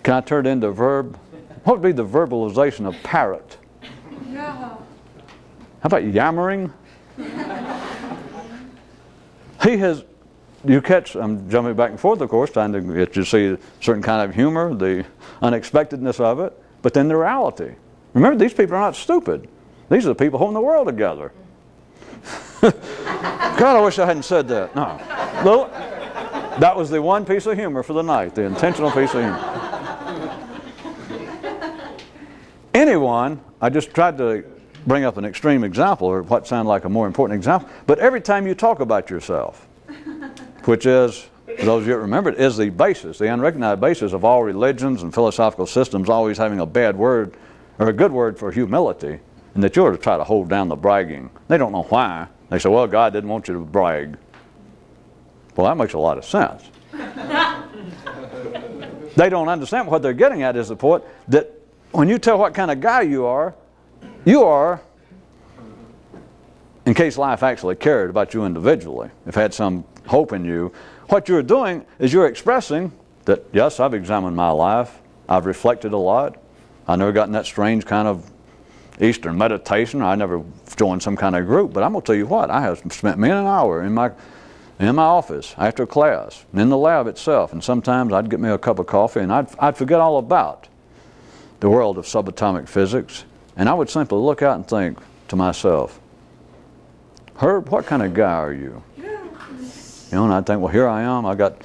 [SPEAKER 1] can I turn it into a verb? What would be the verbalization of parrot?
[SPEAKER 2] No.
[SPEAKER 1] How about yammering? He has, you catch, I'm jumping back and forth, of course, trying to get you to see a certain kind of humor, the unexpectedness of it, but then the reality. Remember, these people are not stupid. These are the people holding the world together. God, I wish I hadn't said that. No. Well, that was the one piece of humor for the night, the intentional piece of humor. Anyone, I just tried to bring up an extreme example, or what sounded like a more important example, but every time you talk about yourself, which is, for those of you that remember it, is the basis, the unrecognized basis of all religions and philosophical systems always having a bad word, or a good word for humility, and that you ought to try to hold down the bragging. They don't know why. They say, well, God didn't want you to brag. Well, that makes a lot of sense. They don't understand what they're getting at is the point that when you tell what kind of guy you are, in case life actually cared about you individually, if it had some hope in you, what you're doing is you're expressing that, yes, I've examined my life, I've reflected a lot, I've never gotten that strange kind of Eastern meditation, I never joined some kind of group, but I'm going to tell you what, I have spent many an hour in my office after class, in the lab itself, and sometimes I'd get me a cup of coffee and I'd forget all about the world of subatomic physics, and I would simply look out and think to myself, Herb, what kind of guy are you? And I'd think, well, here I am, I got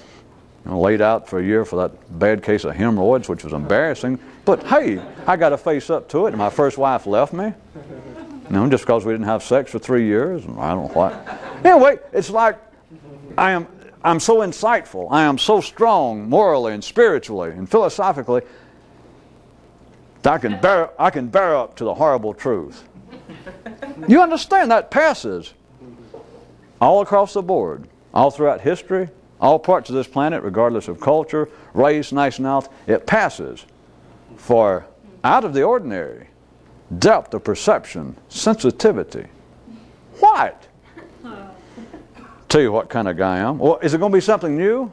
[SPEAKER 1] laid out for a year for that bad case of hemorrhoids, which was embarrassing, but hey, I got to face up to it, and my first wife left me, just because we didn't have sex for 3 years, and I don't know what. Anyway, it's like, I'm so insightful, I am so strong morally and spiritually and philosophically, that I can bear up to the horrible truth. You understand that passes all across the board, all throughout history, all parts of this planet, regardless of culture, race, nationality. It passes for out of the ordinary, depth of perception, sensitivity. What? Tell you what kind of guy I am. Well, is it going to be something new?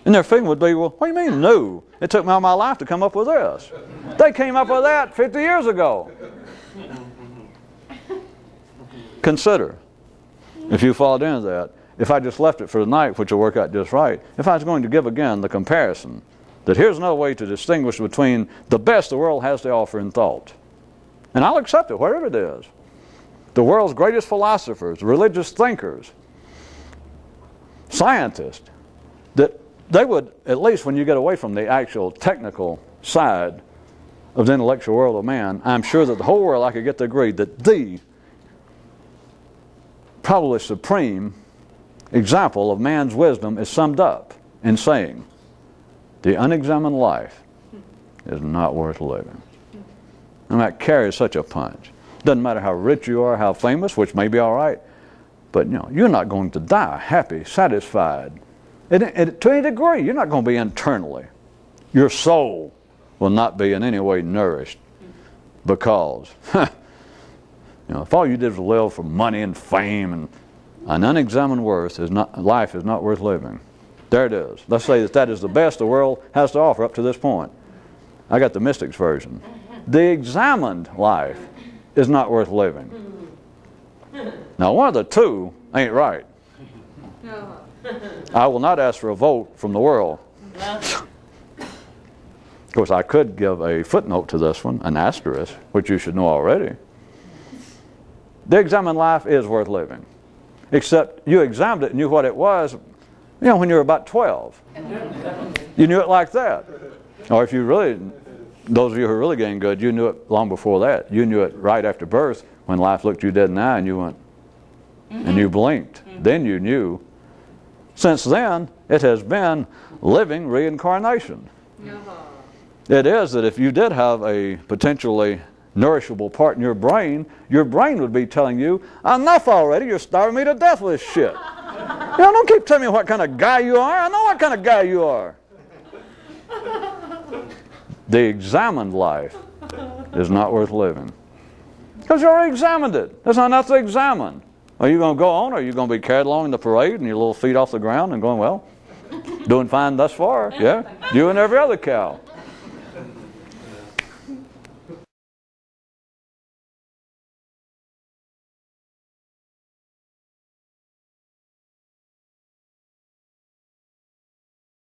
[SPEAKER 1] And their feeling would be, well, what do you mean new? It took me all my life to come up with this. They came up with that 50 years ago. Consider, if you followed into that, if I just left it for the night, which will work out just right, if I was going to give again the comparison, that here's another way to distinguish between the best the world has to offer in thought. And I'll accept it, wherever it is. The world's greatest philosophers, religious thinkers, scientists, that they would, at least when you get away from the actual technical side of the intellectual world of man, I'm sure that the whole world I could get to agree that the probably supreme example of man's wisdom is summed up in saying, the unexamined life is not worth living. And that carries such a punch. Doesn't matter how rich you are, how famous, which may be all right, but you know, you're not going to die happy, satisfied. To any degree, you're not going to be internally. Your soul will not be in any way nourished because, you know, if all you did was live for money and fame and an unexamined life is not worth living. There it is. Let's say that is the best the world has to offer up to this point. I got the mystics version. The examined life is not worth living. Now, one of the two ain't right. I will not ask for a vote from the world. Of course, I could give a footnote to this one, an asterisk, which you should know already. The examined life is worth living. Except you examined it and knew what it was, you know, when you were about 12. You knew it like that. Or if you really, those of you who are really getting good, you knew it long before that. You knew it right after birth when life looked you dead in the eye and you went, and you blinked. Then you knew. Since then, it has been living reincarnation. It is that if you did have a potentially nourishable part in your brain would be telling you, enough already, you're starving me to death with this shit. You know, don't keep telling me what kind of guy you are. I know what kind of guy you are. The examined life is not worth living. Because you already examined it. There's not enough to examine. Are you going to go on, or are you going to be carried along in the parade and your little feet off the ground and going, well, doing fine thus far, yeah? You and every other cow.